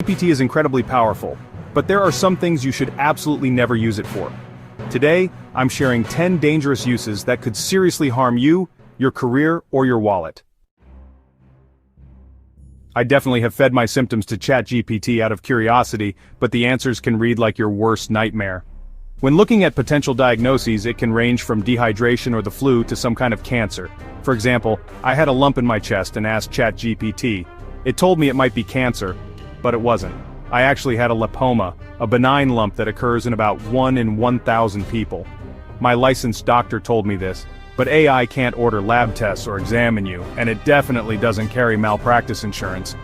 GPT is incredibly powerful, but there are some things you should absolutely never use it for. Today, I'm sharing 10 dangerous uses that could seriously harm you, your career, or your wallet. I definitely have fed my symptoms to ChatGPT out of curiosity, but the answers can read like your worst nightmare. When looking at potential diagnoses, it can range from dehydration or the flu to some kind of cancer. For example, I had a lump in my chest and asked ChatGPT. It told me it might be cancer, but it wasn't. I actually had a lipoma, a benign lump that occurs in about 1 in 1,000 people. My licensed doctor told me this, but AI can't order lab tests or examine you, and it definitely doesn't carry malpractice insurance.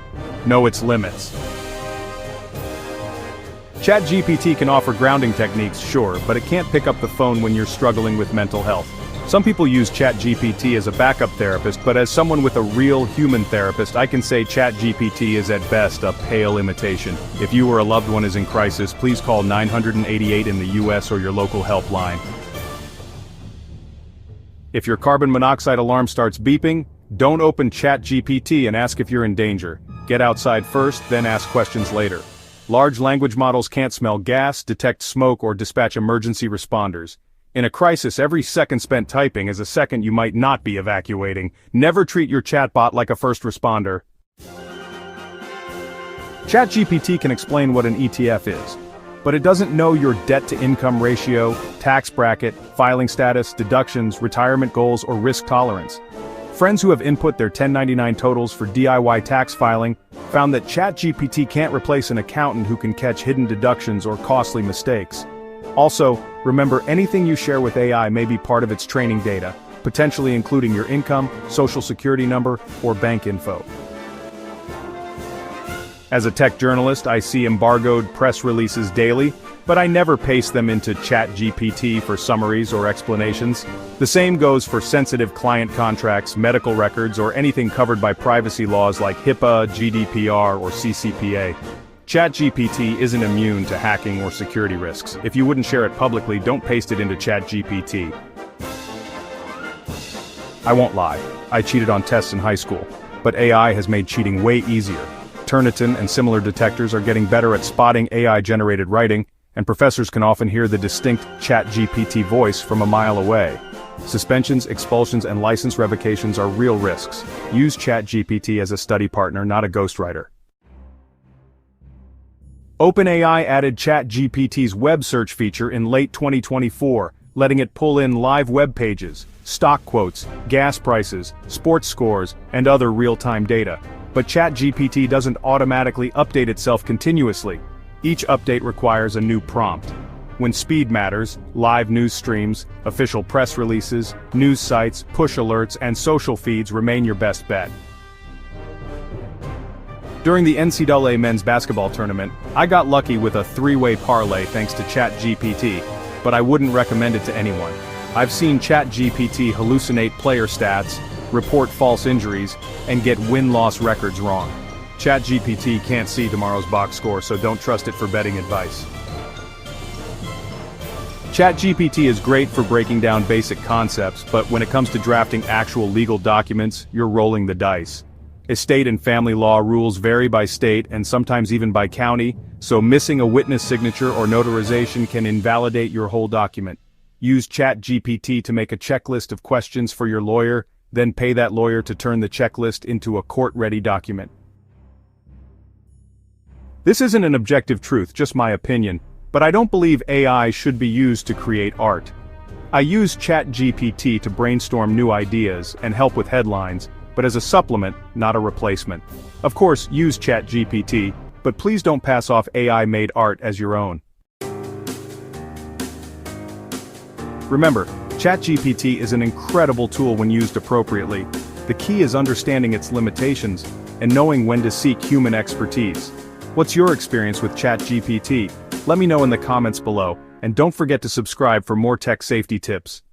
Know its limits. ChatGPT can offer grounding techniques, sure, but it can't pick up the phone when you're struggling with mental health. Some people use ChatGPT as a backup therapist, but as someone with a real human therapist, I can say ChatGPT is at best a pale imitation. If you or a loved one is in crisis, please call 988 in the US or your local helpline. If your carbon monoxide alarm starts beeping, don't open ChatGPT and ask if you're in danger. Get outside first, then ask questions later. Large language models can't smell gas, detect smoke, or dispatch emergency responders. In a crisis, every second spent typing is a second you might not be evacuating. Never treat your chatbot like a first responder. ChatGPT can explain what an ETF is, but it doesn't know your debt-to-income ratio, tax bracket, filing status, deductions, retirement goals, or risk tolerance. Friends who have input their 1099 totals for DIY tax filing found that ChatGPT can't replace an accountant who can catch hidden deductions or costly mistakes. Also, remember, anything you share with AI may be part of its training data, potentially including your income, social security number, or bank info. As a tech journalist, I see embargoed press releases daily, but I never paste them into ChatGPT for summaries or explanations. The same goes for sensitive client contracts, medical records, or anything covered by privacy laws like HIPAA, GDPR, or CCPA. ChatGPT isn't immune to hacking or security risks. If you wouldn't share it publicly, don't paste it into ChatGPT. I won't lie, I cheated on tests in high school, but AI has made cheating way easier. Turnitin and similar detectors are getting better at spotting AI-generated writing, and professors can often hear the distinct ChatGPT voice from a mile away. Suspensions, expulsions, and license revocations are real risks. Use ChatGPT as a study partner, not a ghostwriter. OpenAI added ChatGPT's web search feature in late 2024, letting it pull in live web pages, stock quotes, gas prices, sports scores, and other real-time data. But ChatGPT doesn't automatically update itself continuously. Each update requires a new prompt. When speed matters, live news streams, official press releases, news sites, push alerts, and social feeds remain your best bet. During the NCAA men's basketball tournament, I got lucky with a three-way parlay thanks to ChatGPT, but I wouldn't recommend it to anyone. I've seen ChatGPT hallucinate player stats, report false injuries, and get win-loss records wrong. ChatGPT can't see tomorrow's box score, so don't trust it for betting advice. ChatGPT is great for breaking down basic concepts, but when it comes to drafting actual legal documents, you're rolling the dice. Estate and family law rules vary by state and sometimes even by county, so missing a witness signature or notarization can invalidate your whole document. Use ChatGPT to make a checklist of questions for your lawyer, then pay that lawyer to turn the checklist into a court-ready document. This isn't an objective truth, just my opinion, but I don't believe AI should be used to create art. I use ChatGPT to brainstorm new ideas and help with headlines, but as a supplement, not a replacement. Of course, use ChatGPT, but please don't pass off AI-made art as your own. Remember, ChatGPT is an incredible tool when used appropriately. The key is understanding its limitations and knowing when to seek human expertise. What's your experience with ChatGPT? Let me know in the comments below, and don't forget to subscribe for more tech safety tips.